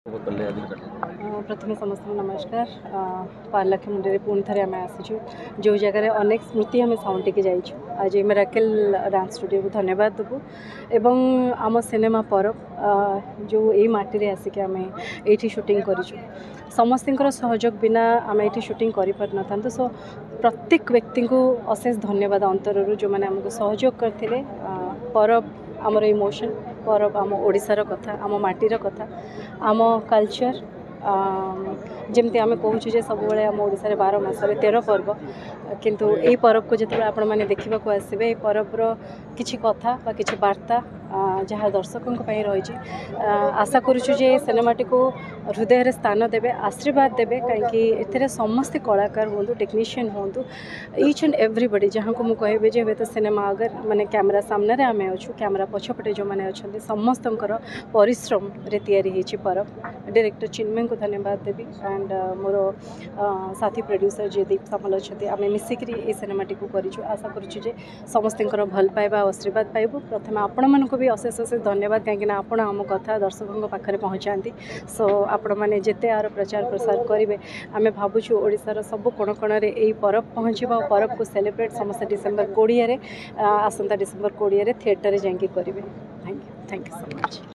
प्रथम समस्त नमस्कार। पार्लाख मुंडे पुणी थे आम आसीचु जो जगार अनेक स्मृति आम साउंटिकी जाइछु। आज मेराकेल डांस स्टूडियो को धन्यवाद देबू एवं आम सिनेमा परब जो यही माटी आसिक आम ये शूटिंग करूँ समस्त सहयोग बिना आम ये शूटिंग कर पार न सो प्रत्येक व्यक्ति को अशेष धन्यवाद अंतर जो मैंने आमको सहयोग करते। परब आमर इमोशन परब आम ओडिशार कथा आम माटीर कथा आम कल्चर जमती आम कहूँ सब आम ओडिशा 12 मासरे 13 पर्व किंतु यही पर्व को जिते आपण मैंने देखा आसबे पर्वर किसी कथा बा किसी वार्ता जहाँ दर्शकों रही आशा करुचु जे सिनेमाटी को हृदय स्थान देवे आशीर्वाद देवे कहीं समस्त कलाकार हूँ टेक्नीशियन हूँ ईच एंड एवरीबडी जहाँ को मुझे कहबे हे तो सिनेमा अगर माने कैमरा सामने आम अच्छू कैमरा पछपटे जो मैंने अच्छा समस्त परिश्रम रे तैयारी परब डायरेक्टर चिन्मय को धन्यवाद देवी एंड मोर साथी प्रोड्यूसर जयदीप सामल अच्छा आम मिसिक ये सिनेमाटी को करूँ आशा करुचु समस्त भल पाइबा आशीर्वाद पाइबू प्रथम आपण मानक भी अशेष अशेष धन्यवाद कहीं आपण आम कथा दर्शकों पाखे पहुँचाती सो आपण मैंने जिते आर प्रचार प्रसार करेंगे आम भावुँ ओडिशार सब कोण कोण यही परब पहुँचवा परब को सेलिब्रेट समस्त डिसेम्बर 20 आसंता डिसेम्बर 20 थिएटर जाकि करेंगे। Thank you so much.